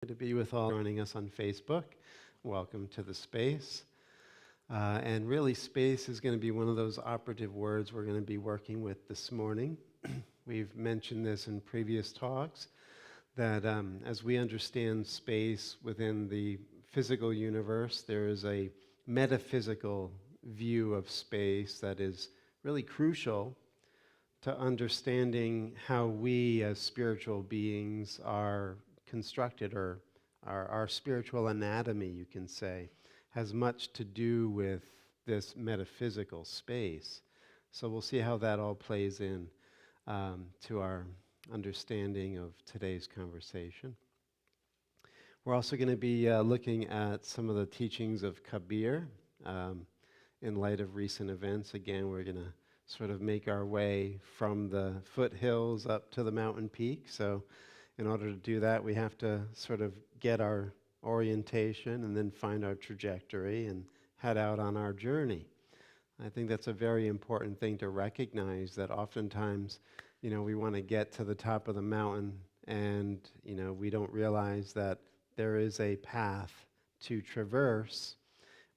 To be with all joining us on Facebook. Welcome to the space. And really, space is going to be one of those operative words we're going to be working with this morning. We've mentioned this in previous talks, that as we understand space within the physical universe, there is a metaphysical view of space that is really crucial to understanding how we as spiritual beings are constructed, or our spiritual anatomy, you can say, has much to do with this metaphysical space. So we'll see how that all plays in to our understanding of today's conversation. We're also going to be looking at some of the teachings of Kabir in light of recent events. Again, we're going to sort of make our way from the foothills up to the mountain peak. So in order to do that, we have to sort of get our orientation and then find our trajectory and head out on our journey. I think that's a very important thing to recognize, that oftentimes, we want to get to the top of the mountain and, we don't realize that there is a path to traverse,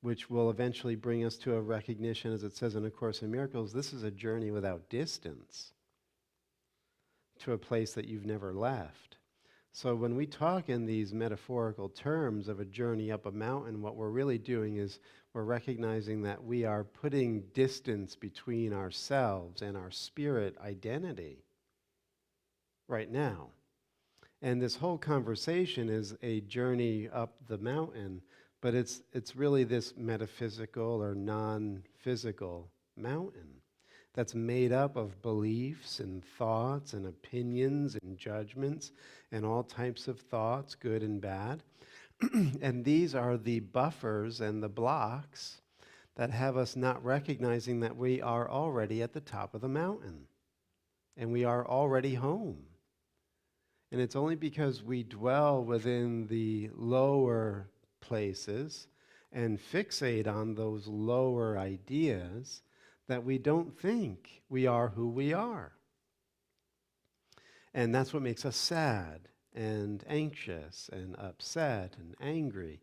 which will eventually bring us to a recognition, as it says in A Course in Miracles, this is a journey without distance to a place that you've never left. So when we talk in these metaphorical terms of a journey up a mountain, what we're really doing is we're recognizing that we are putting distance between ourselves and our spirit identity right now. And this whole conversation is a journey up the mountain, but it's really this metaphysical or non-physical mountain that's made up of beliefs and thoughts and opinions and judgments and all types of thoughts, good and bad. And these are the buffers and the blocks that have us not recognizing that we are already at the top of the mountain and we are already home. And it's only because we dwell within the lower places and fixate on those lower ideas that we don't think we are who we are. And that's what makes us sad and anxious and upset and angry.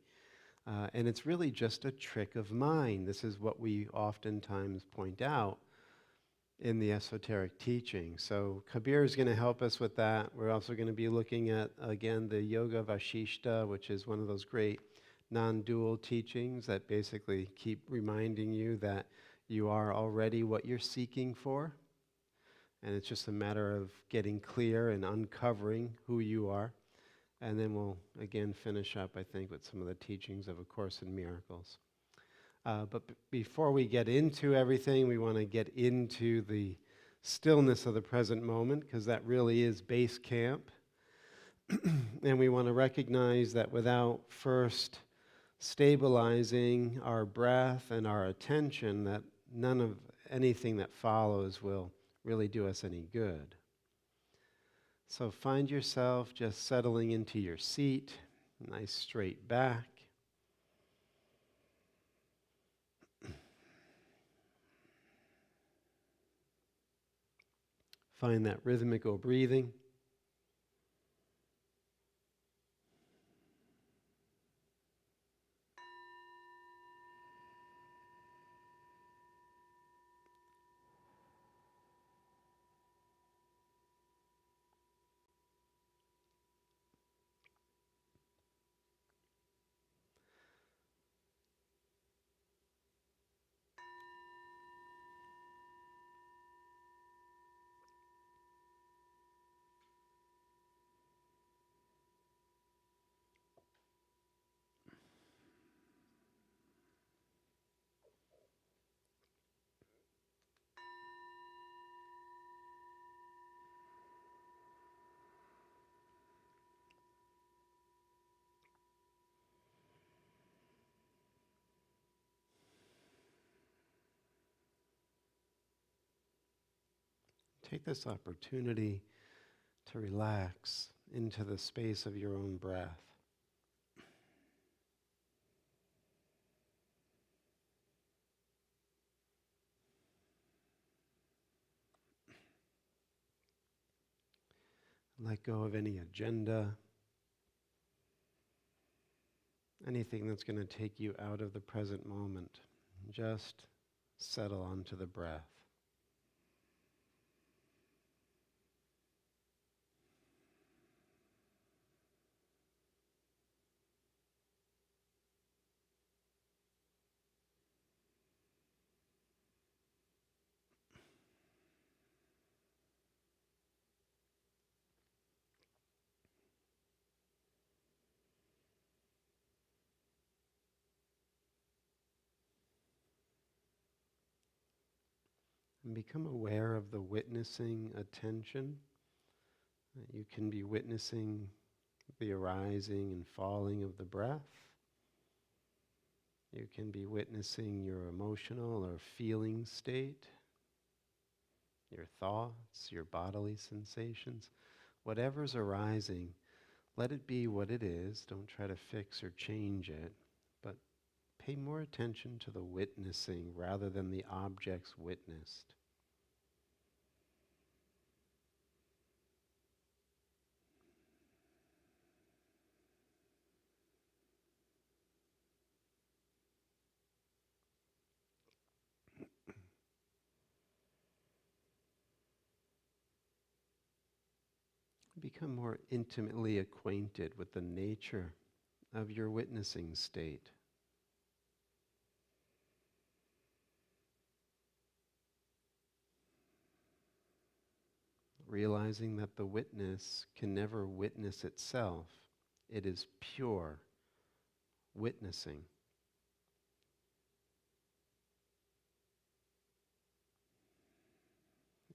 And it's really just a trick of mind. This is what we oftentimes point out in the esoteric teaching. So Kabir is going to help us with that. We're also going to be looking at, again, the Yoga Vashishta, which is one of those great non-dual teachings that basically keep reminding you that you are already what you're seeking for. And it's just a matter of getting clear and uncovering who you are. And then we'll, again, finish up, I think, with some of the teachings of A Course in Miracles. But before we get into everything, we want to get into the stillness of the present moment, because that really is base camp. And we want to recognize that without first stabilizing our breath and our attention, that none of anything that follows will really do us any good. So find yourself just settling into your seat, nice straight back. Find that rhythmical breathing. Take this opportunity to relax into the space of your own breath. Let go of any agenda, anything that's going to take you out of the present moment. Just settle onto the breath. And become aware of the witnessing attention. You can be witnessing the arising and falling of the breath. You can be witnessing your emotional or feeling state, your thoughts, your bodily sensations. Whatever's arising, let it be what it is. Don't try to fix or change it, but pay more attention to the witnessing rather than the objects witnessed. Become more intimately acquainted with the nature of your witnessing state. Realizing that the witness can never witness itself. It is pure witnessing.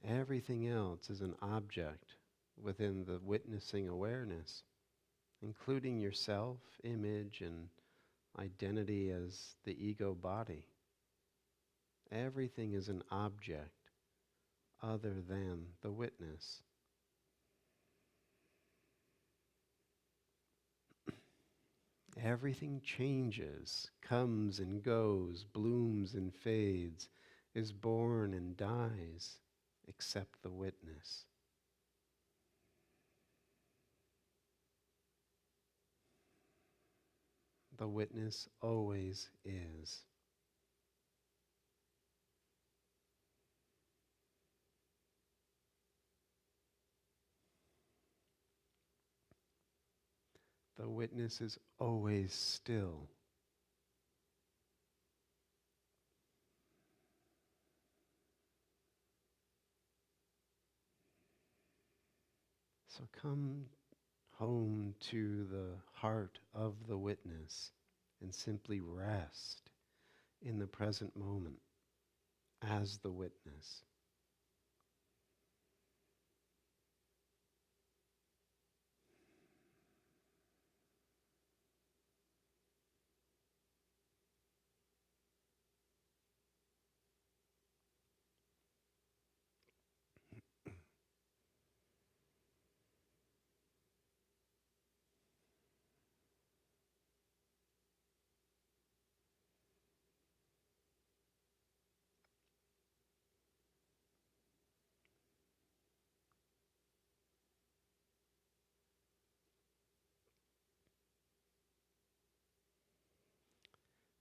Everything else is an object within the witnessing awareness, including your self, image, and identity as the ego body. Everything is an object other than the witness. Everything changes, comes and goes, blooms and fades, is born and dies, except the witness. The witness always is. The witness is always still. So come home to the heart of the witness and simply rest in the present moment as the witness.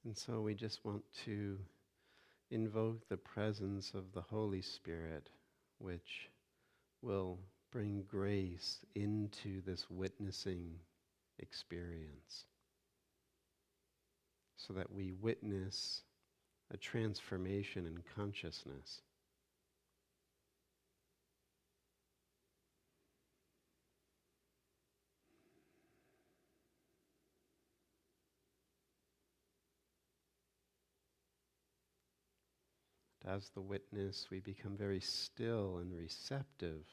And so we just want to invoke the presence of the Holy Spirit, which will bring grace into this witnessing experience, so that we witness a transformation in consciousness. As the witness, we become very still and receptive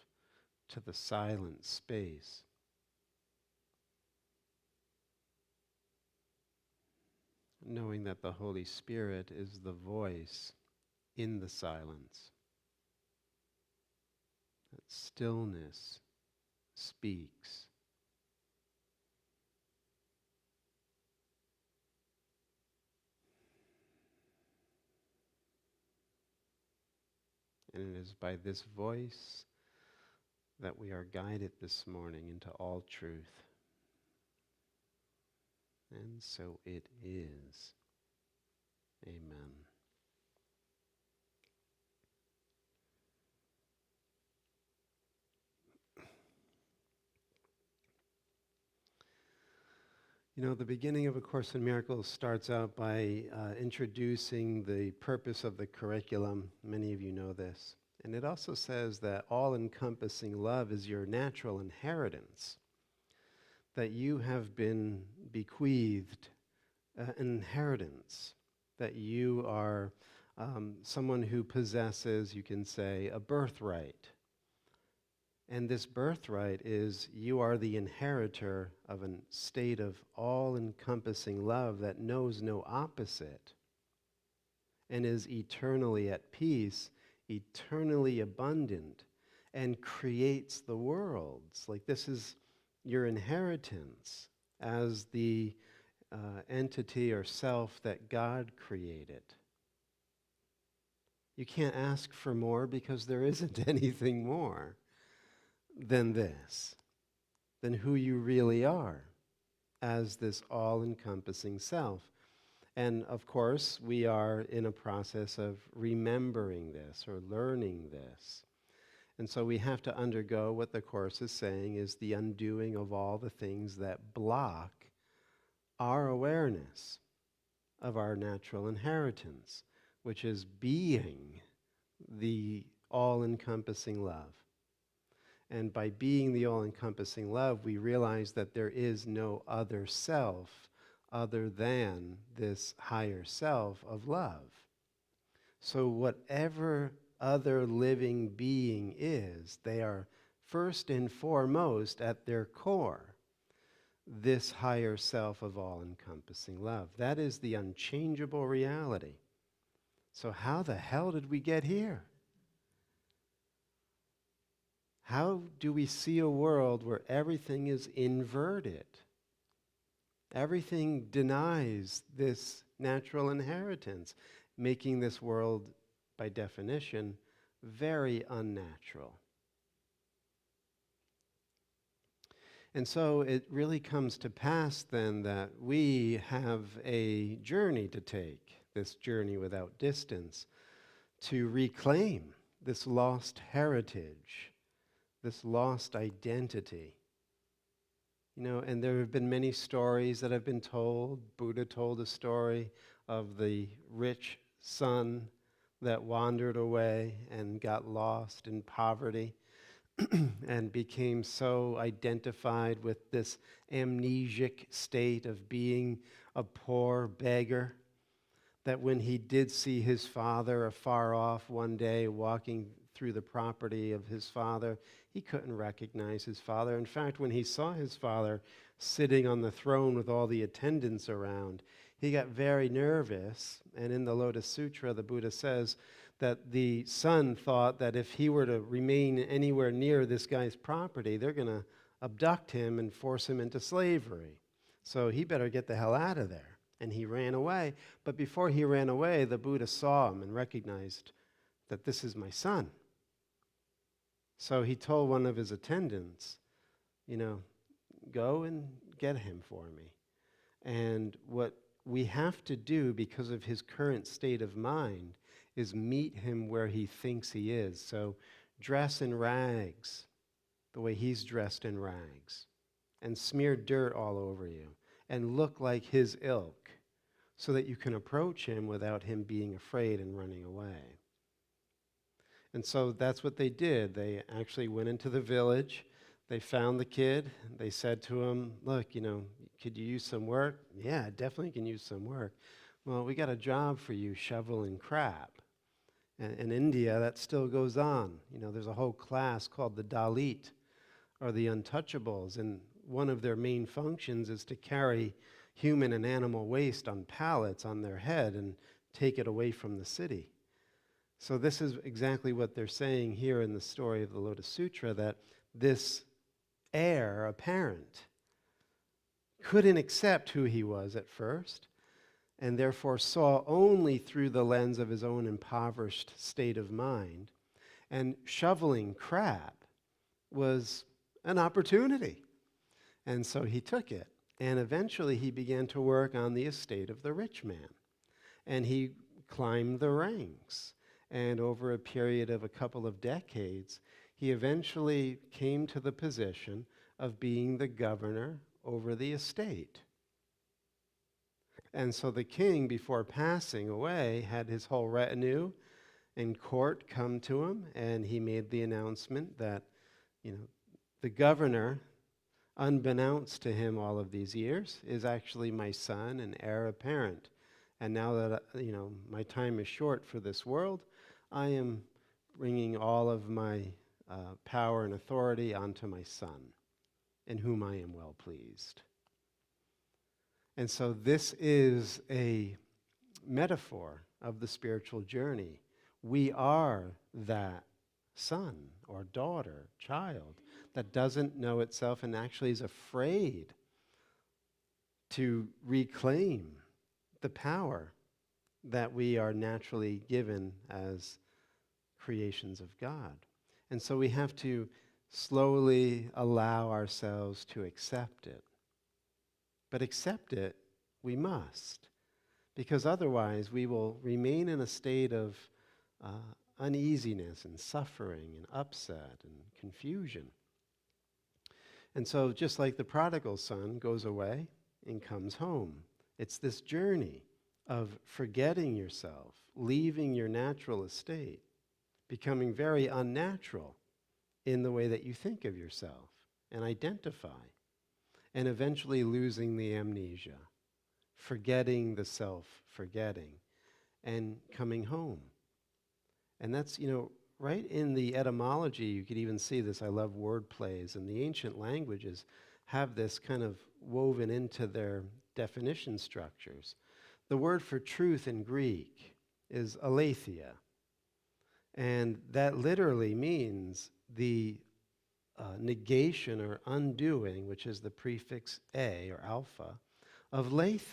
to the silent space. Knowing that the Holy Spirit is the voice in the silence. That stillness speaks. And it is by this voice that we are guided this morning into all truth. And so it is. Amen. You know, the beginning of A Course in Miracles starts out by introducing the purpose of the curriculum. Many of you know this. And it also says that all-encompassing love is your natural inheritance, that you have been bequeathed an inheritance, that you are someone who possesses, you can say, a birthright. And this birthright is you are the inheritor of a state of all-encompassing love that knows no opposite and is eternally at peace, eternally abundant, and creates the worlds. Like, this is your inheritance as the entity or self that God created. You can't ask for more because there isn't anything more than this, than who you really are as this all-encompassing self. And of course, we are in a process of remembering this or learning this. And so we have to undergo what the Course is saying is the undoing of all the things that block our awareness of our natural inheritance, which is being the all-encompassing love. And by being the all-encompassing love, we realize that there is no other self other than this higher self of love. So whatever other living being is, they are first and foremost at their core this higher self of all-encompassing love. That is the unchangeable reality. So how the hell did we get here? How do we see a world where everything is inverted? Everything denies this natural inheritance, making this world, by definition, very unnatural. And so it really comes to pass then that we have a journey to take, this journey without distance, to reclaim this lost heritage, this lost identity. You know, and there have been many stories that have been told. Buddha told a story of the rich son that wandered away and got lost in poverty and became so identified with this amnesic state of being a poor beggar that when he did see his father afar off one day walking through the property of his father, he couldn't recognize his father. In fact, when he saw his father sitting on the throne with all the attendants around, he got very nervous. And in the Lotus Sutra, the Buddha says that the son thought that if he were to remain anywhere near this guy's property, they're going to abduct him and force him into slavery. So he better get the hell out of there. And he ran away. But before he ran away, the Buddha saw him and recognized that this is my son. So he told one of his attendants, you know, go and get him for me. And what we have to do because of his current state of mind is meet him where he thinks he is. So dress in rags, the way he's dressed in rags, and smear dirt all over you, and look like his ilk, so that you can approach him without him being afraid and running away. And so that's what they did. They actually went into the village. They found the kid. They said to him, look, you know, could you use some work? Yeah, definitely can use some work. Well, we got a job for you, shoveling crap. And in India, that still goes on. You know, there's a whole class called the Dalit, or the Untouchables, and one of their main functions is to carry human and animal waste on pallets on their head and take it away from the city. So this is exactly what they're saying here in the story of the Lotus Sutra, that this heir apparent couldn't accept who he was at first, and therefore saw only through the lens of his own impoverished state of mind. And shoveling crap was an opportunity. And so he took it. And eventually he began to work on the estate of the rich man. And he climbed the ranks. And over a period of a couple of decades, he eventually came to the position of being the governor over the estate. And so the king, before passing away, had his whole retinue and court come to him, and he made the announcement that, the governor, unbeknownst to him all of these years, is actually my son and heir apparent. And now that, my time is short for this world, I am bringing all of my power and authority onto my son, in whom I am well pleased. And so this is a metaphor of the spiritual journey. We are that son or daughter, child, that doesn't know itself and actually is afraid to reclaim the power that we are naturally given as creations of God. And so we have to slowly allow ourselves to accept it. But accept it we must, because otherwise we will remain in a state of uneasiness and suffering and upset and confusion. And so just like the prodigal son goes away and comes home, it's this journey of forgetting yourself, leaving your natural estate, becoming very unnatural in the way that you think of yourself and identify, and eventually losing the amnesia, forgetting the self-forgetting, and coming home. And that's, right in the etymology, you could even see this. I love word plays, and the ancient languages have this kind of woven into their definition structures. The word for truth in Greek is aletheia, and that literally means the negation or undoing, which is the prefix a or alpha, of lethe,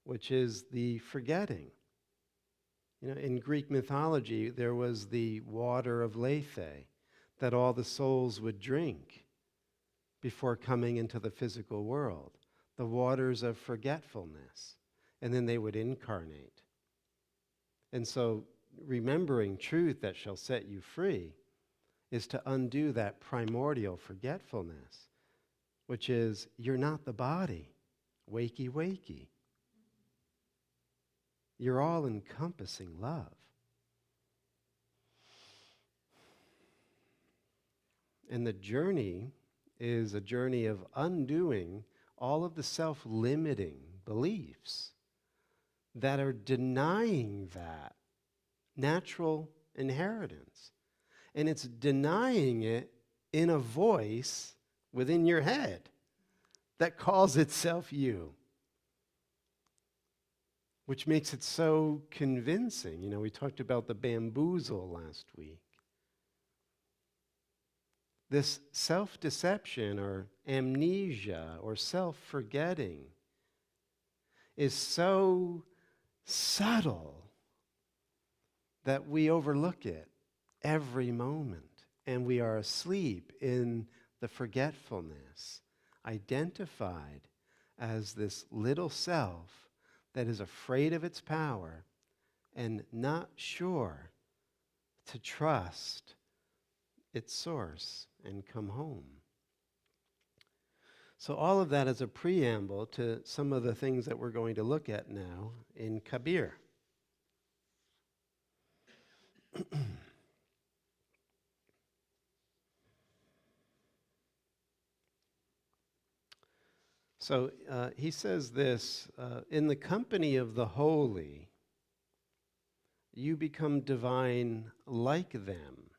which is the forgetting. In Greek mythology, there was the water of lethe that all the souls would drink before coming into the physical world, the waters of forgetfulness, and then they would incarnate. And so remembering truth that shall set you free is to undo that primordial forgetfulness, which is, you're not the body. Wakey, wakey. You're all-encompassing love. And the journey is a journey of undoing all of the self-limiting beliefs that are denying that natural inheritance. And it's denying it in a voice within your head that calls itself you, which makes it so convincing. We talked about the bamboozle last week. This self-deception or amnesia or self-forgetting is so subtle that we overlook it every moment, and we are asleep in the forgetfulness, identified as this little self that is afraid of its power and not sure to trust its source and come home. So all of that is a preamble to some of the things that we're going to look at now in Kabir. So he says this, in the company of the holy, you become divine like them.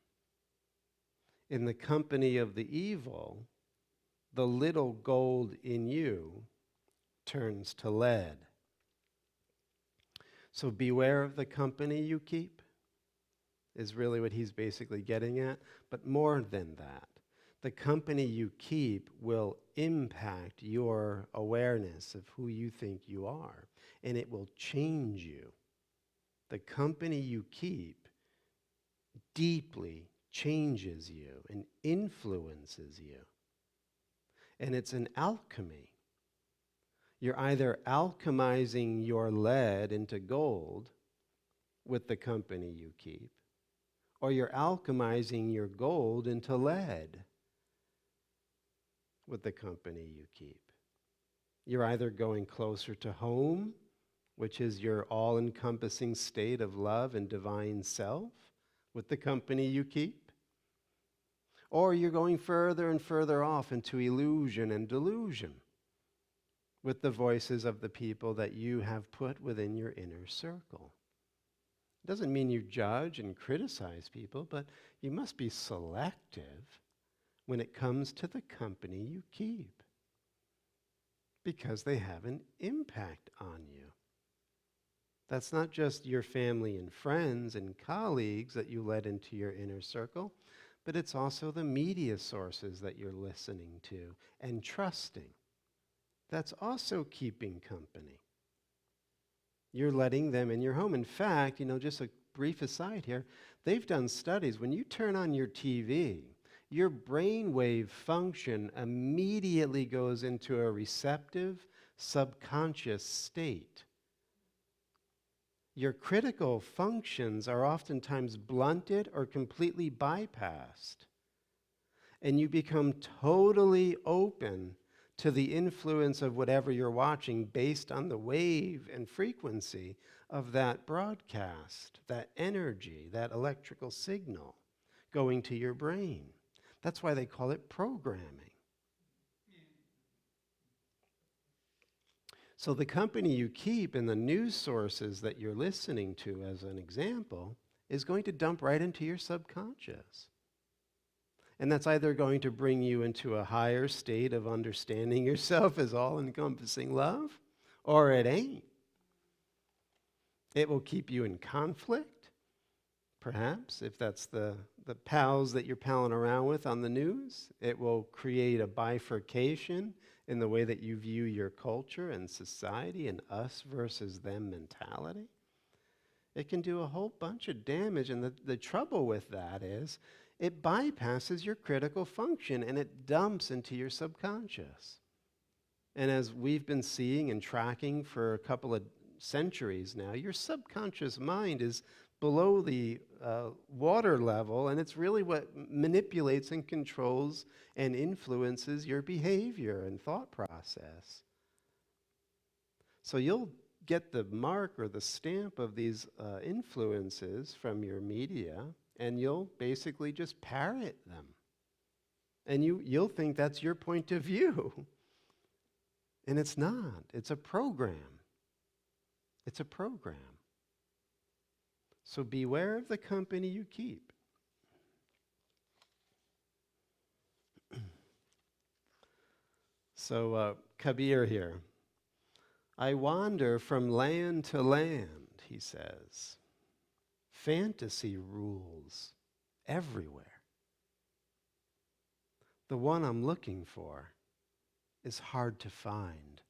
In the company of the evil, the little gold in you turns to lead. So beware of the company you keep, is really what he's basically getting at. But more than that, the company you keep will impact your awareness of who you think you are, and it will change you. The company you keep deeply changes you and influences you. And it's an alchemy. You're either alchemizing your lead into gold with the company you keep, or you're alchemizing your gold into lead with the company you keep. You're either going closer to home, which is your all-encompassing state of love and divine self, with the company you keep, or you're going further and further off into illusion and delusion with the voices of the people that you have put within your inner circle. It doesn't mean you judge and criticize people, but you must be selective when it comes to the company you keep, because they have an impact on you. That's not just your family and friends and colleagues that you let into your inner circle, but it's also the media sources that you're listening to and trusting. That's also keeping company. You're letting them in your home. In fact, just a brief aside here, they've done studies. When you turn on your TV, your brainwave function immediately goes into a receptive, subconscious state. Your critical functions are oftentimes blunted or completely bypassed, and you become totally open to the influence of whatever you're watching based on the wave and frequency of that broadcast, that energy, that electrical signal going to your brain. That's why they call it programming. So the company you keep and the news sources that you're listening to, as an example, is going to dump right into your subconscious. And that's either going to bring you into a higher state of understanding yourself as all-encompassing love, or it ain't. It will keep you in conflict, perhaps, if that's the pals that you're palling around with on the news. It will create a bifurcation in the way that you view your culture and society and us versus them mentality. It can do a whole bunch of damage, and the trouble with that is it bypasses your critical function and it dumps into your subconscious. And as we've been seeing and tracking for a couple of centuries now, your subconscious mind is below the water level, and it's really what manipulates and controls and influences your behavior and thought process. So you'll get the mark or the stamp of these influences from your media, and you'll basically just parrot them. And you'll think that's your point of view. And it's not. It's a program. It's a program. So beware of the company you keep. So Kabir here. I wander from land to land, he says. Fantasy rules everywhere. The one I'm looking for is hard to find.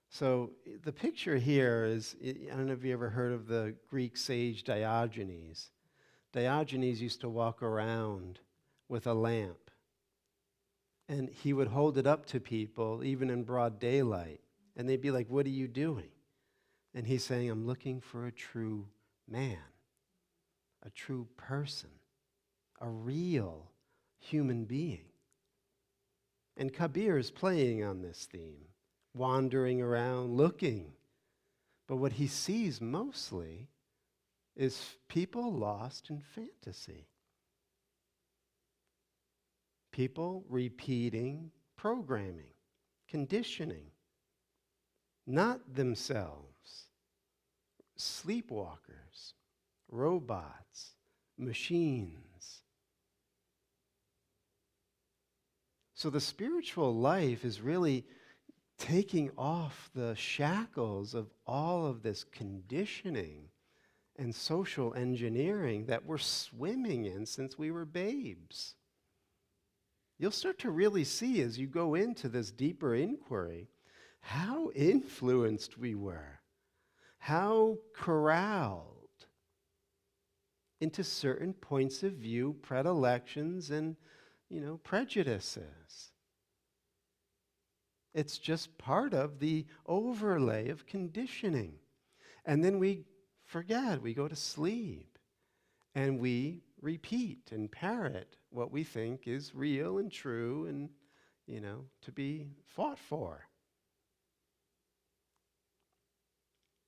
So the picture here is, I don't know if you ever heard of the Greek sage Diogenes. Diogenes used to walk around with a lamp, and he would hold it up to people, even in broad daylight, and they'd be like, "What are you doing?" And he's saying, "I'm looking for a true man, a true person, a real human being." And Kabir is playing on this theme, wandering around, looking. But what he sees mostly is people lost in fantasy. People repeating programming, conditioning, not themselves. Sleepwalkers, robots, machines. So the spiritual life is really taking off the shackles of all of this conditioning and social engineering that we're swimming in since we were babes. You'll start to really see as you go into this deeper inquiry how influenced we were, how corralled into certain points of view, predilections, and prejudices. It's just part of the overlay of conditioning. And then we forget, we go to sleep, and we repeat and parrot what we think is real and true and, to be fought for.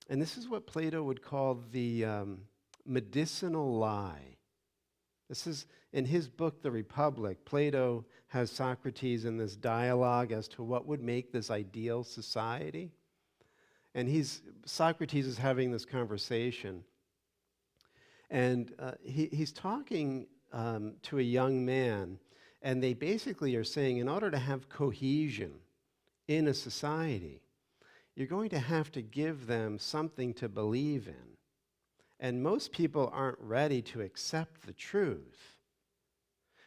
And this is what Plato would call the medicinal lie. This is in his book, The Republic. Plato has Socrates in this dialogue as to what would make this ideal society. And Socrates is having this conversation. And he's talking to a young man, and they basically are saying, in order to have cohesion in a society, you're going to have to give them something to believe in. And most people aren't ready to accept the truth.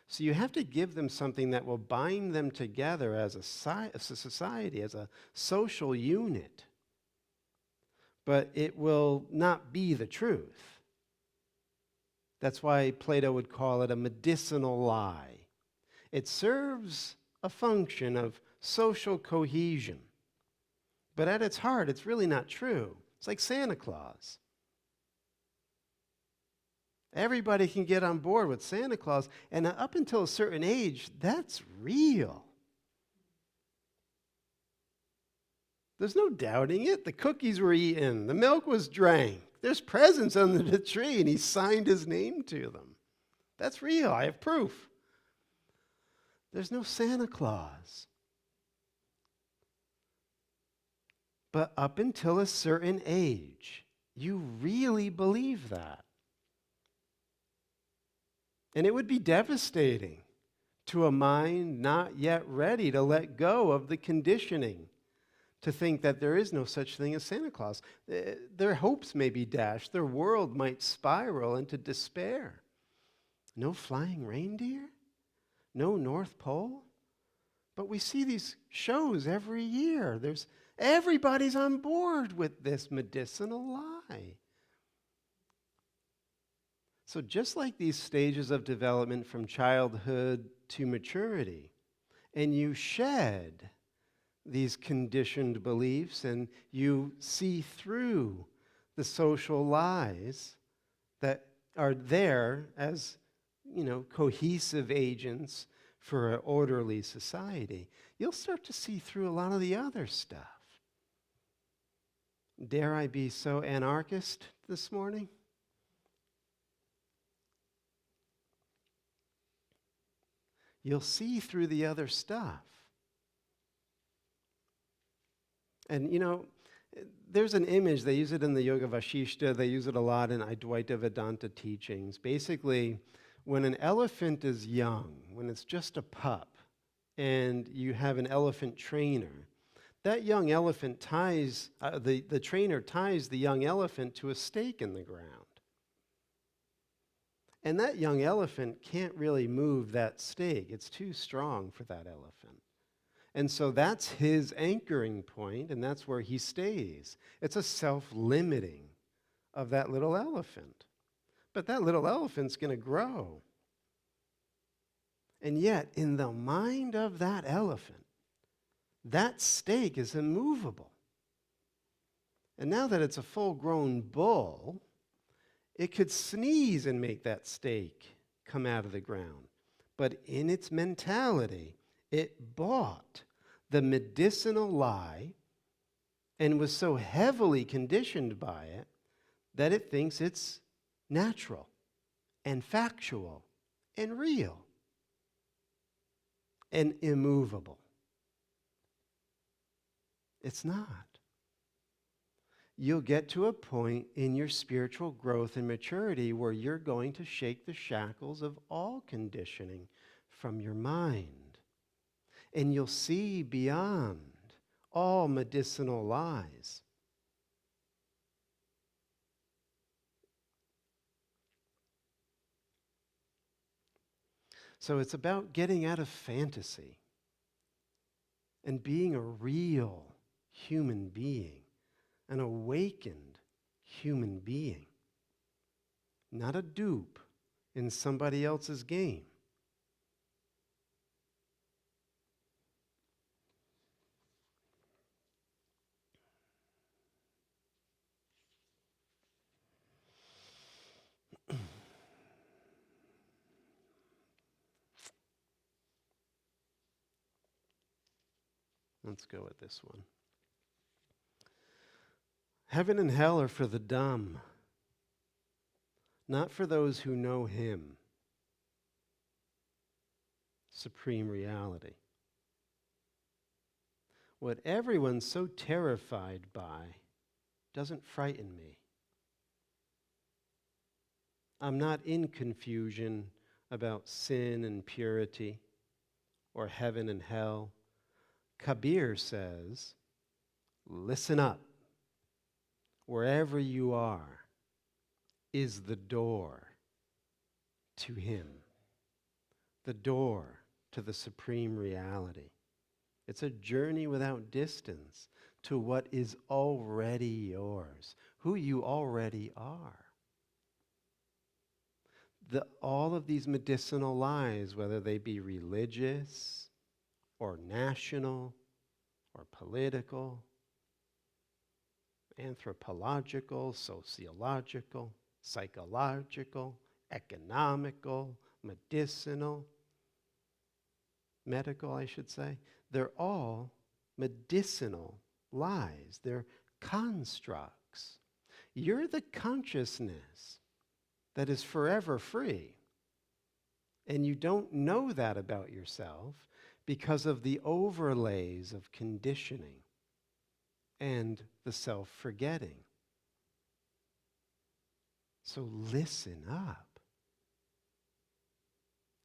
So you have to give them something that will bind them together as a society, as a social unit. But it will not be the truth. That's why Plato would call it a medicinal lie. It serves a function of social cohesion. But at its heart, it's really not true. It's like Santa Claus. Everybody can get on board with Santa Claus, and up until a certain age, that's real. There's no doubting it. The cookies were eaten. The milk was drank. There's presents under the tree, and he signed his name to them. That's real. I have proof. There's no Santa Claus. But up until a certain age, you really believe that. And it would be devastating to a mind not yet ready to let go of the conditioning, to think that there is no such thing as Santa Claus. Their hopes may be dashed. Their world might spiral into despair. No flying reindeer? No North Pole? But we see these shows every year. Everybody's on board with this medicinal lie. So just like these stages of development from childhood to maturity, and you shed these conditioned beliefs and you see through the social lies that are there as, cohesive agents for an orderly society, you'll start to see through a lot of the other stuff. Dare I be so anarchist this morning? You'll see through the other stuff. And there's an image, they use it in the Yoga Vashishta, they use it a lot in Advaita Vedanta teachings. Basically, when an elephant is young, when it's just a pup, and you have an elephant trainer, that young elephant the trainer ties the young elephant to a stake in the ground. And that young elephant can't really move that stake. It's too strong for that elephant. And so that's his anchoring point, and that's where he stays. It's a self-limiting of that little elephant. But that little elephant's going to grow. And yet, in the mind of that elephant, that stake is immovable. And now that it's a full-grown bull, it could sneeze and make that stake come out of the ground. But in its mentality, it bought the medicinal lie and was so heavily conditioned by it that it thinks it's natural and factual and real and immovable. It's not. You'll get to a point in your spiritual growth and maturity where you're going to shake the shackles of all conditioning from your mind. And you'll see beyond all medicinal lies. So it's about getting out of fantasy and being a real human being, an awakened human being, not a dupe in somebody else's game. Let's go with this one. Heaven and hell are for the dumb, not for those who know him, supreme reality. What everyone's so terrified by doesn't frighten me. I'm not in confusion about sin and purity or heaven and hell. Kabir says, listen up. Wherever you are is the door to him, the door to the supreme reality. It's a journey without distance to what is already yours, who you already are. All of these medicinal lies, whether they be religious or national or political, anthropological, sociological, psychological, economical, medicinal, medical, I should say, they're all medicinal lies. They're constructs. You're the consciousness that is forever free. And you don't know that about yourself because of the overlays of conditioning and the self-forgetting. So listen up.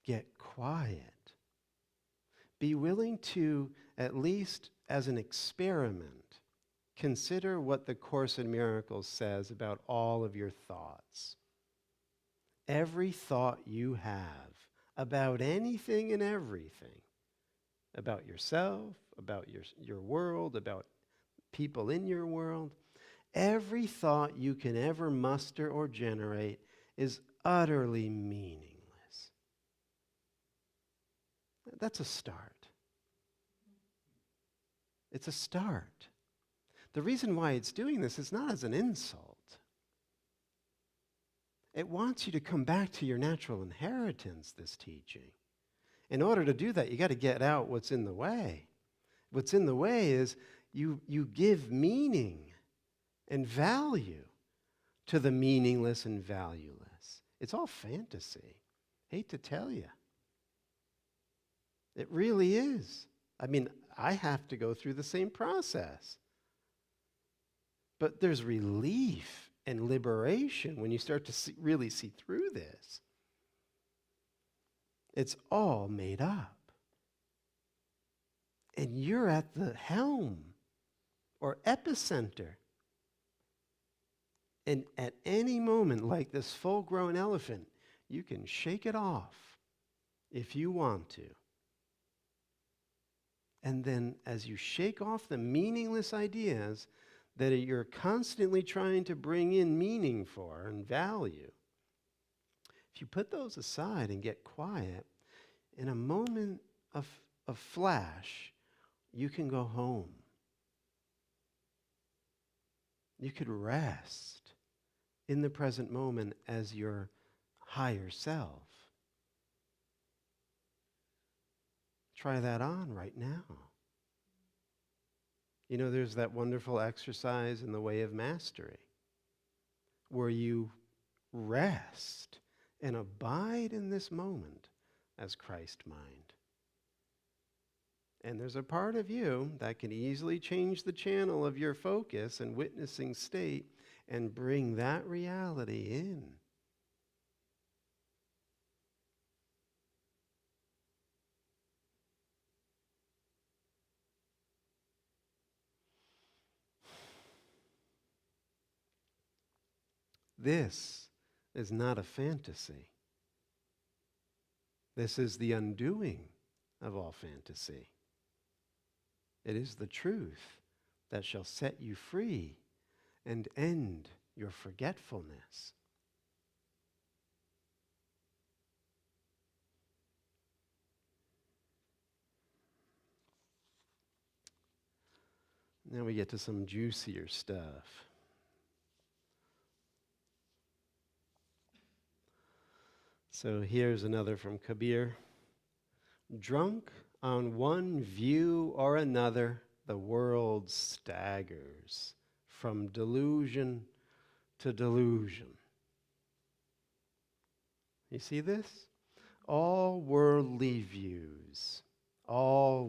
Get quiet. Be willing to, at least as an experiment, consider what the Course in Miracles says about all of your thoughts. Every thought you have about anything and everything, about yourself, about your world, about people in your world, every thought you can ever muster or generate is utterly meaningless. That's a start. It's a start. The reason why it's doing this is not as an insult. It wants you to come back to your natural inheritance, this teaching. In order to do that, you got to get out what's in the way. What's in the way is you give meaning and value to the meaningless and valueless. It's all fantasy. Hate to tell you. It really is. I mean, I have to go through the same process. But there's relief and liberation when you start to really see through this. It's all made up. And you're at the helm or epicenter. And at any moment, like this full-grown elephant, you can shake it off if you want to. And then as you shake off the meaningless ideas that you're constantly trying to bring in meaning for and value, if you put those aside and get quiet, in a moment of flash, you can go home. You could rest in the present moment as your higher self. Try that on right now. You know, there's that wonderful exercise in the Way of Mastery where you rest and abide in this moment as Christ mind. And there's a part of you that can easily change the channel of your focus and witnessing state and bring that reality in. This is not a fantasy. This is the undoing of all fantasy. It is the truth that shall set you free and end your forgetfulness. Now we get to some juicier stuff. So here's another from Kabir. Drunk on one view or another The world staggers from delusion to delusion. You see this? All worldly views are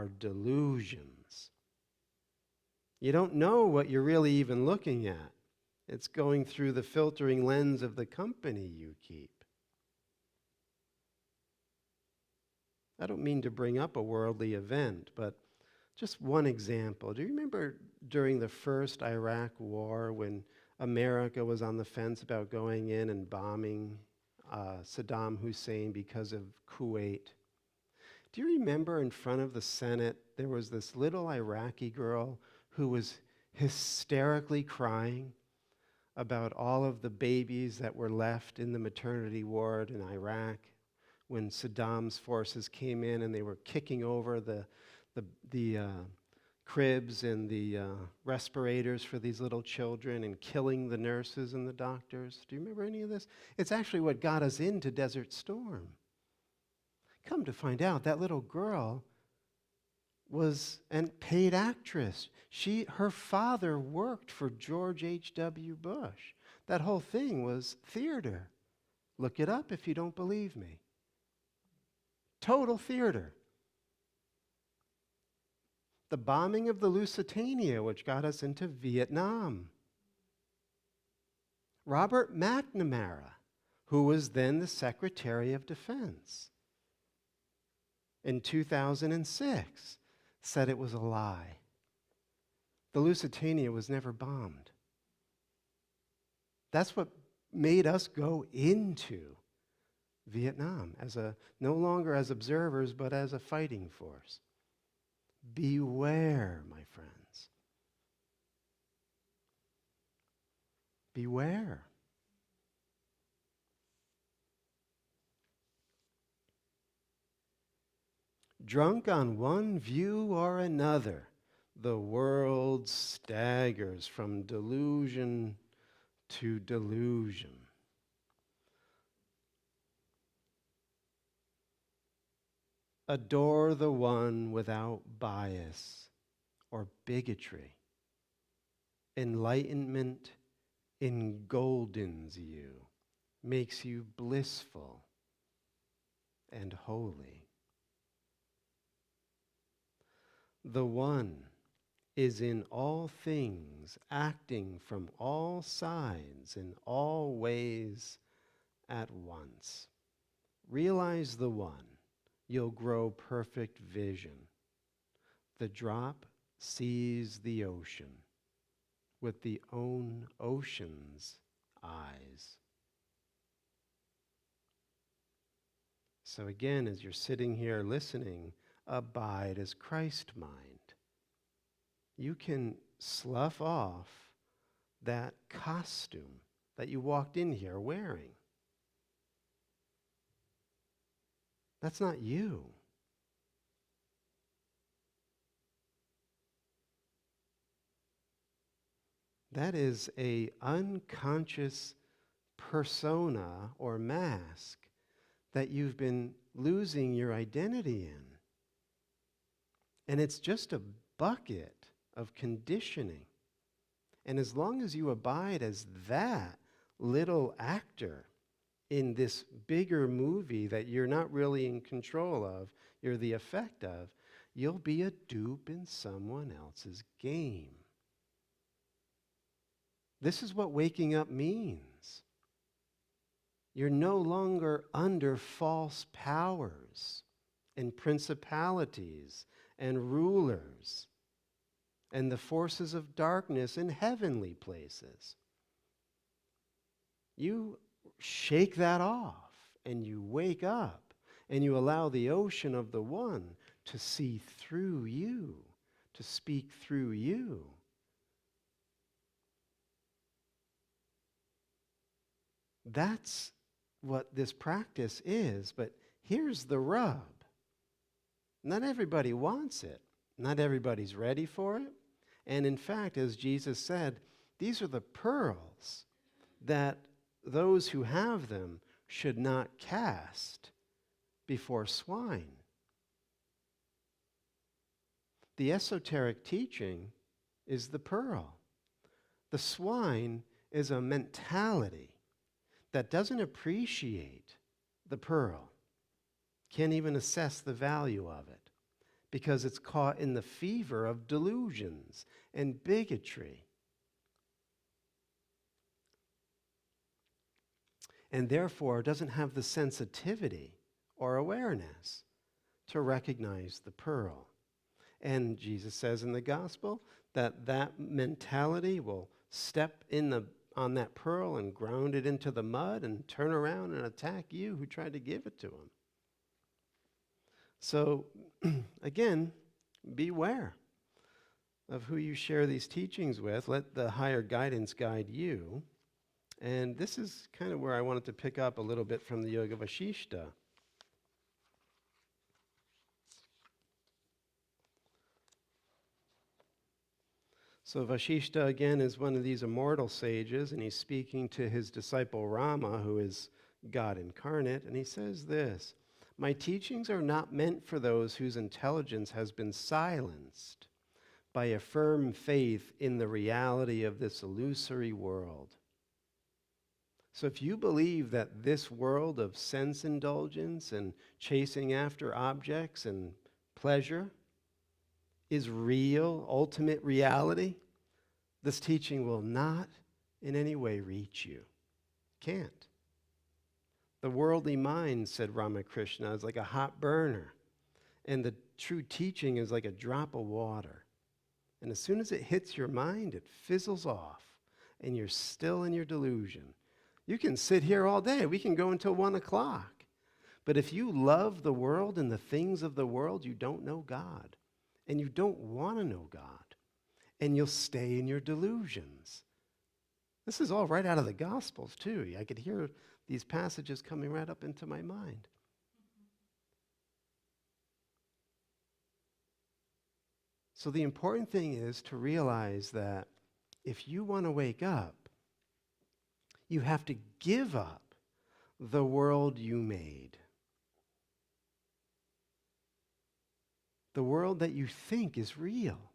delusions. You don't know what you're really even looking at. It's going through the filtering lens of the company you keep. I don't mean to bring up a worldly event, but just one example. Do you remember during the first Iraq war when America was on the fence about going in and bombing Saddam Hussein because of Kuwait? Do you remember in front of the Senate there was this little Iraqi girl who was hysterically crying about all of the babies that were left in the maternity ward in Iraq when Saddam's forces came in and they were kicking over the cribs and the respirators for these little children and killing the nurses and the doctors? Do you remember any of this? It's actually what got us into Desert Storm. Come to find out, that little girl was a paid actress. Her father worked for George H.W. Bush. That whole thing was theater. Look it up if you don't believe me. Total theater. The bombing of the Lusitania, which got us into Vietnam. Robert McNamara, who was then the Secretary of Defense, in 2006, said it was a lie. The Lusitania was never bombed. That's what made us go into Vietnam, no longer as observers, but as a fighting force. Beware, my friends. Beware. Drunk on one view or another, the world staggers from delusion to delusion. Adore the one without bias or bigotry. Enlightenment engolden's you, makes you blissful and holy. The one is in all things, acting from all sides in all ways at once. Realize the one. You'll grow perfect vision. The drop sees the ocean with the own ocean's eyes. So again, as you're sitting here listening, abide as Christ mind. You can slough off that costume that you walked in here wearing. That's not you. That is an unconscious persona or mask that you've been losing your identity in. And it's just a bucket of conditioning. And as long as you abide as that little actor in this bigger movie that you're not really in control of, you're the effect of, you'll be a dupe in someone else's game. This is what waking up means. You're no longer under false powers and principalities and rulers and the forces of darkness in heavenly places. You shake that off and you wake up and you allow the ocean of the one to see through you, to speak through you. That's what this practice is, but here's the rub. Not everybody wants it. Not everybody's ready for it. And in fact, as Jesus said, these are the pearls that those who have them should not cast before swine. The esoteric teaching is the pearl. The swine is a mentality that doesn't appreciate the pearl, can't even assess the value of it, because it's caught in the fever of delusions and bigotry. And therefore doesn't have the sensitivity or awareness to recognize the pearl. And Jesus says in the gospel that that mentality will step on that pearl and ground it into the mud and turn around and attack you who tried to give it to him. So, again, beware of who you share these teachings with. Let the higher guidance guide you. And this is kind of where I wanted to pick up a little bit from the Yoga Vasishta. So Vasishta, again, is one of these immortal sages, and he's speaking to his disciple Rama, who is God incarnate, and he says this: "My teachings are not meant for those whose intelligence has been silenced by a firm faith in the reality of this illusory world." So if you believe that this world of sense indulgence and chasing after objects and pleasure is real, ultimate reality, this teaching will not in any way reach you. Can't. The worldly mind, said Ramakrishna, is like a hot burner, and the true teaching is like a drop of water. And as soon as it hits your mind, it fizzles off, and you're still in your delusion. You can sit here all day. We can go until 1 o'clock. But if you love the world and the things of the world, you don't know God. And you don't want to know God. And you'll stay in your delusions. This is all right out of the Gospels, too. I could hear these passages coming right up into my mind. So the important thing is to realize that if you want to wake up, you have to give up the world you made. The world that you think is real.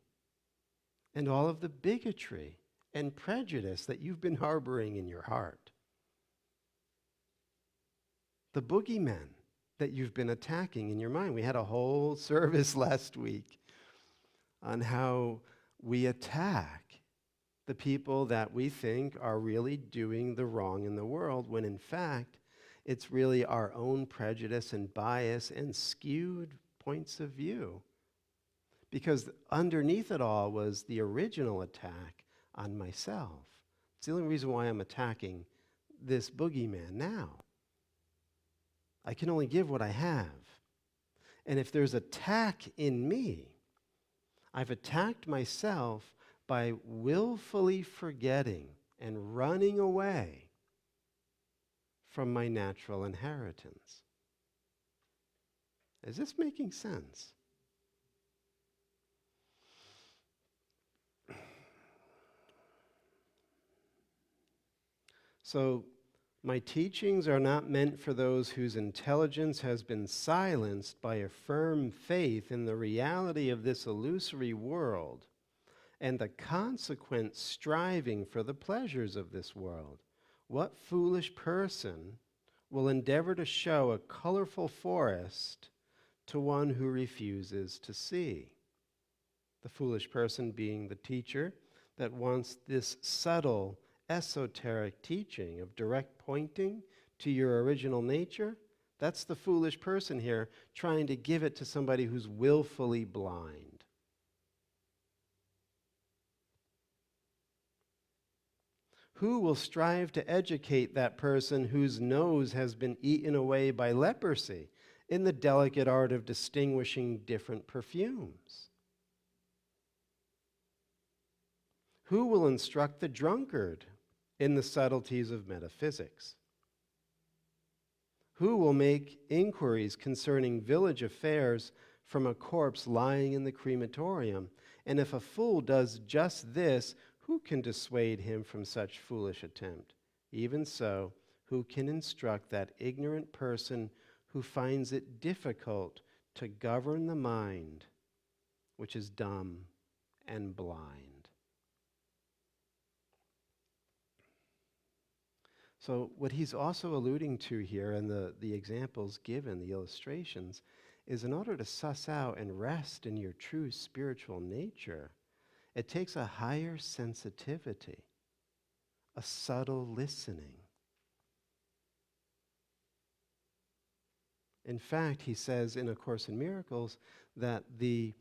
And all of the bigotry and prejudice that you've been harboring in your heart. The boogeymen that you've been attacking in your mind. We had a whole service last week on how we attack the people that we think are really doing the wrong in the world, when in fact, it's really our own prejudice and bias and skewed points of view. Because underneath it all was the original attack on myself. It's the only reason why I'm attacking this boogeyman now. I can only give what I have. And if there's attack in me, I've attacked myself by willfully forgetting and running away from my natural inheritance. Is this making sense? So, my teachings are not meant for those whose intelligence has been silenced by a firm faith in the reality of this illusory world and the consequent striving for the pleasures of this world. What foolish person will endeavor to show a colorful forest to one who refuses to see? The foolish person being the teacher that wants this subtle, esoteric teaching of direct pointing to your original nature. That's the foolish person here trying to give it to somebody who's willfully blind. Who will strive to educate that person whose nose has been eaten away by leprosy in the delicate art of distinguishing different perfumes? Who will instruct the drunkard in the subtleties of metaphysics? Who will make inquiries concerning village affairs from a corpse lying in the crematorium? And if a fool does just this, who can dissuade him from such foolish attempt? Even so, who can instruct that ignorant person who finds it difficult to govern the mind which is dumb and blind. So what he's also alluding to here in the examples given, the illustrations, is in order to suss out and rest in your true spiritual nature, it takes a higher sensitivity, a subtle listening. In fact, he says in A Course in Miracles that the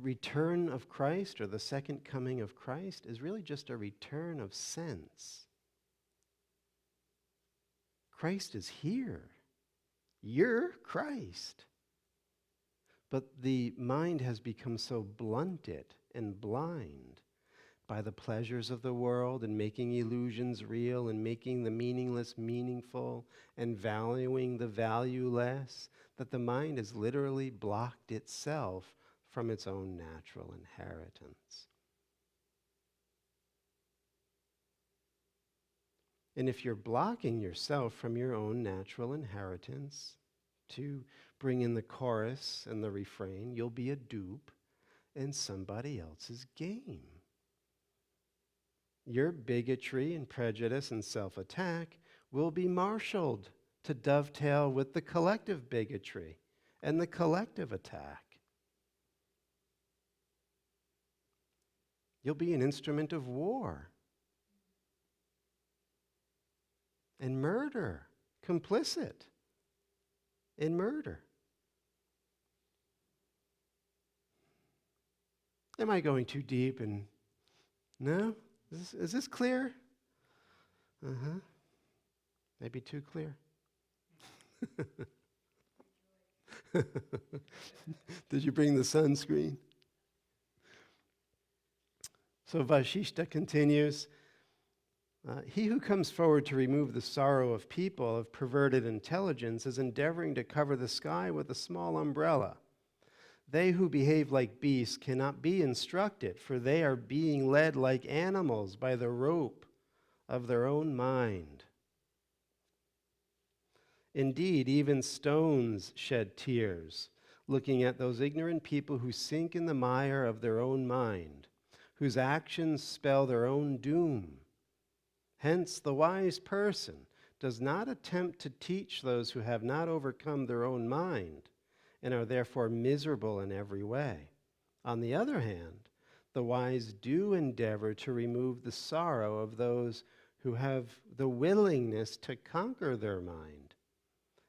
return of Christ, or the second coming of Christ, is really just a return of sense. Christ is here. You're Christ. But the mind has become so blunted and blind by the pleasures of the world and making illusions real and making the meaningless meaningful and valuing the valueless, that the mind has literally blocked itself from its own natural inheritance. And if you're blocking yourself from your own natural inheritance, to bring in the chorus and the refrain, you'll be a dupe in somebody else's game. Your bigotry and prejudice and self-attack will be marshaled to dovetail with the collective bigotry and the collective attack. You'll be an instrument of war and murder, complicit in murder. Am I going too deep? And no? Is this clear? Uh-huh. Maybe too clear. Did you bring the sunscreen? So Vashishta continues, he who comes forward to remove the sorrow of people of perverted intelligence is endeavoring to cover the sky with a small umbrella. They who behave like beasts cannot be instructed, for they are being led like animals by the rope of their own mind. Indeed, even stones shed tears, looking at those ignorant people who sink in the mire of their own mind, whose actions spell their own doom. Hence, the wise person does not attempt to teach those who have not overcome their own mind and are therefore miserable in every way. On the other hand, the wise do endeavor to remove the sorrow of those who have the willingness to conquer their mind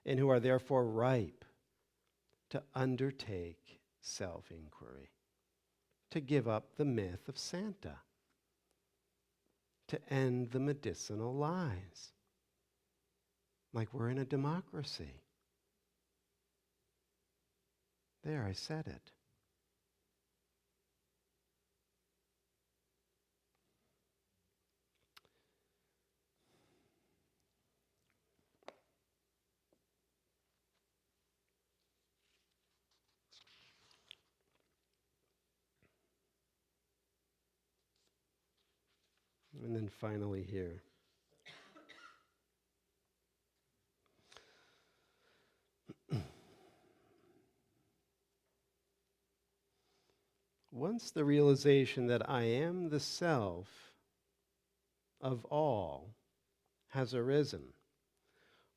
and who are therefore ripe to undertake self-inquiry, to give up the myth of Santa, to end the medicinal lies, like we're in a democracy. There, I said it. And then finally here. Once the realization that I am the self of all has arisen,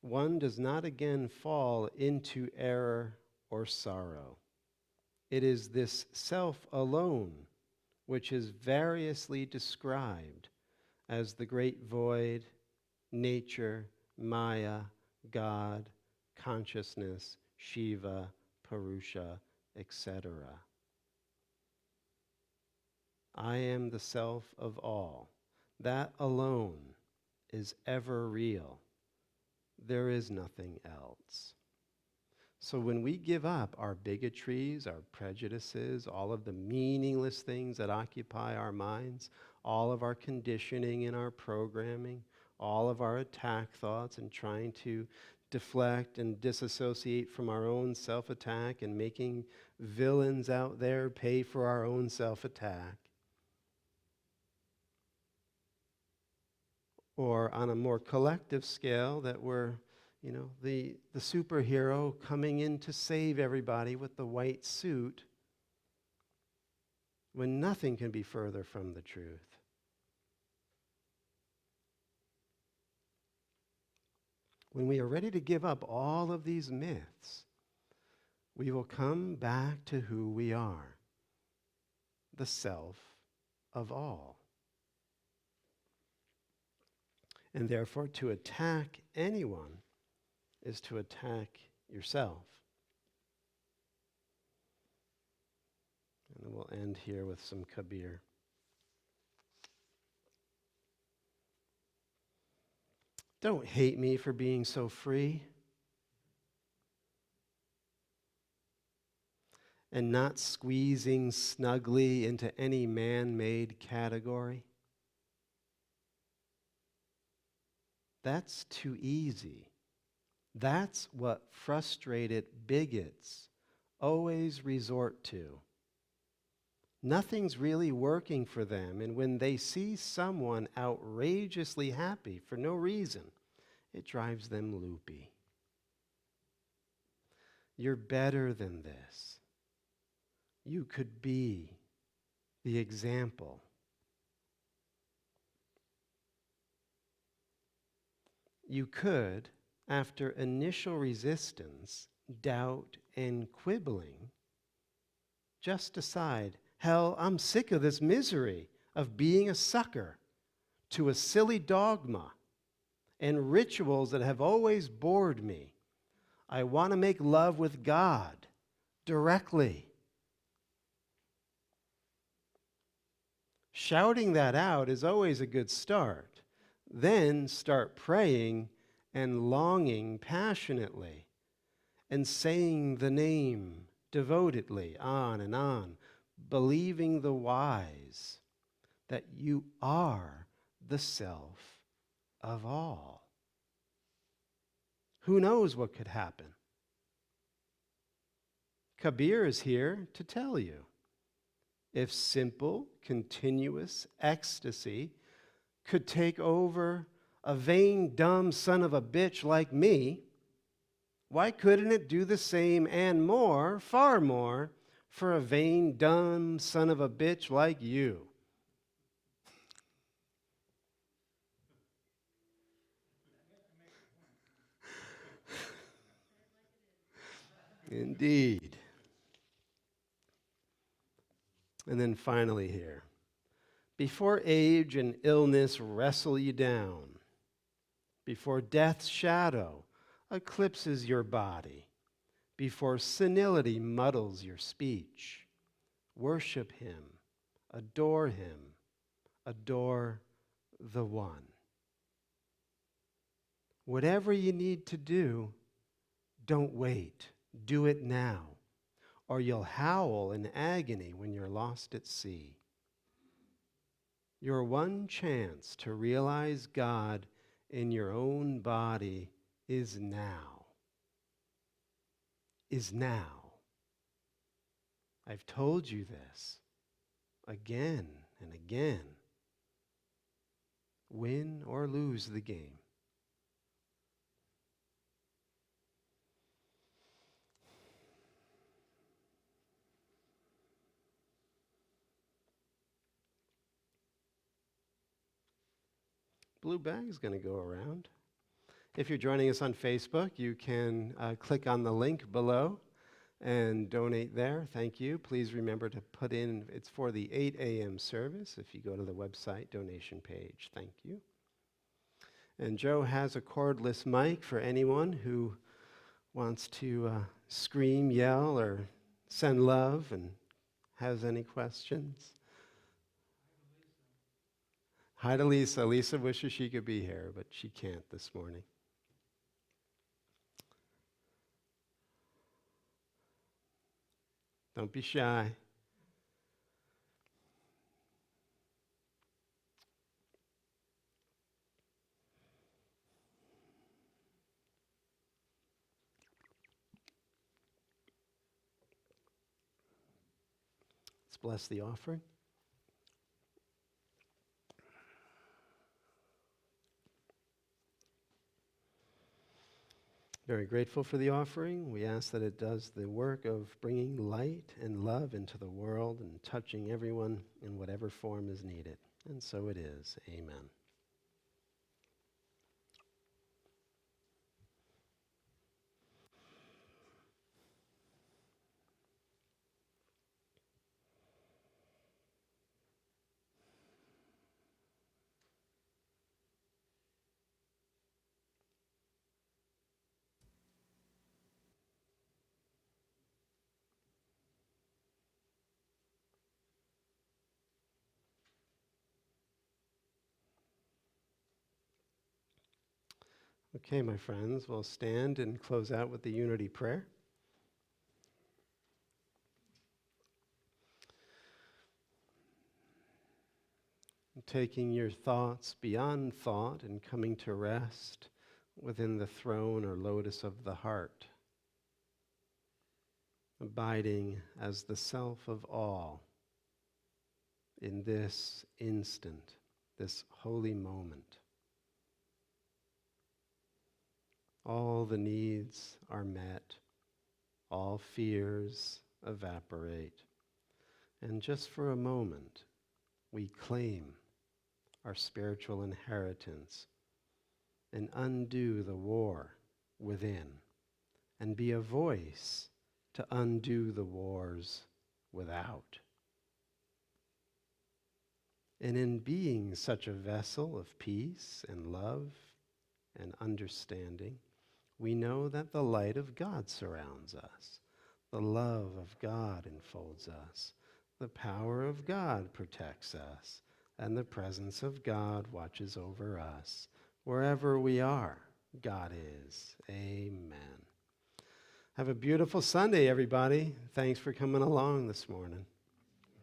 one does not again fall into error or sorrow. It is this self alone which is variously described as the great void, nature, Maya, God, consciousness, Shiva, Purusha, etc. I am the self of all. That alone is ever real. There is nothing else. So when we give up our bigotries, our prejudices, all of the meaningless things that occupy our minds, all of our conditioning and our programming, all of our attack thoughts and trying to deflect and disassociate from our own self-attack and making villains out there pay for our own self-attack, or on a more collective scale that we're, the superhero coming in to save everybody with the white suit, when nothing can be further from the truth. When we are ready to give up all of these myths, we will come back to who we are, the self of all. And therefore, to attack anyone is to attack yourself. And then we'll end here with some Kabir. Don't hate me for being so free and not squeezing snugly into any man-made category. That's too easy. That's what frustrated bigots always resort to. Nothing's really working for them, and when they see someone outrageously happy for no reason, it drives them loopy. You're better than this. You could be the example. You could, after initial resistance, doubt, and quibbling, just decide, hell, I'm sick of this misery of being a sucker to a silly dogma and rituals that have always bored me. I want to make love with God directly. Shouting that out is always a good start. Then start praying and longing passionately and saying the name devotedly on and on, believing the wise that you are the self of all. Who knows what could happen? Kabir is here to tell you. If simple, continuous ecstasy could take over a vain, dumb son of a bitch like me, why couldn't it do the same and more, far more, for a vain, dumb son of a bitch like you? Indeed. And then finally here, before age and illness wrestle you down, before death's shadow eclipses your body, before senility muddles your speech, worship him, adore the one. Whatever you need to do, don't wait. Do it now, or you'll howl in agony when you're lost at sea. Your one chance to realize God in your own body is now. Is now. I've told you this again and again. Win or lose the game. Blue bag is going to go around. If you're joining us on Facebook, you can click on the link below and donate there. Thank you. Please remember to put in, it's for the 8 a.m. service if you go to the website donation page. Thank you. And Joe has a cordless mic for anyone who wants to scream, yell, or send love and has any questions. Hi to Lisa. Lisa wishes she could be here, but she can't this morning. Don't be shy. Let's bless the offering. Very grateful for the offering. We ask that it does the work of bringing light and love into the world and touching everyone in whatever form is needed. And so it is. Amen. Okay, my friends, we'll stand and close out with the unity prayer. Taking your thoughts beyond thought and coming to rest within the throne or lotus of the heart, abiding as the self of all in this instant, this holy moment. All the needs are met, all fears evaporate, and just for a moment, we claim our spiritual inheritance and undo the war within, and be a voice to undo the wars without. And in being such a vessel of peace and love and understanding, we know that the light of God surrounds us, the love of God enfolds us, the power of God protects us, and the presence of God watches over us. Wherever we are, God is. Amen. Have a beautiful Sunday, everybody. Thanks for coming along this morning.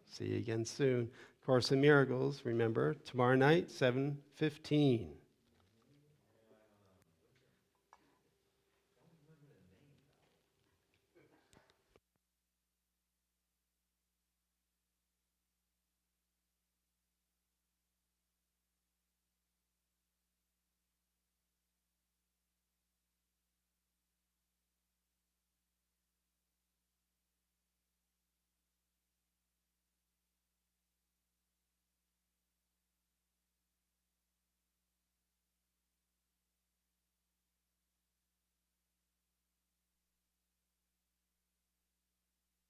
See you again soon. Course in Miracles, remember, tomorrow night, 7:15.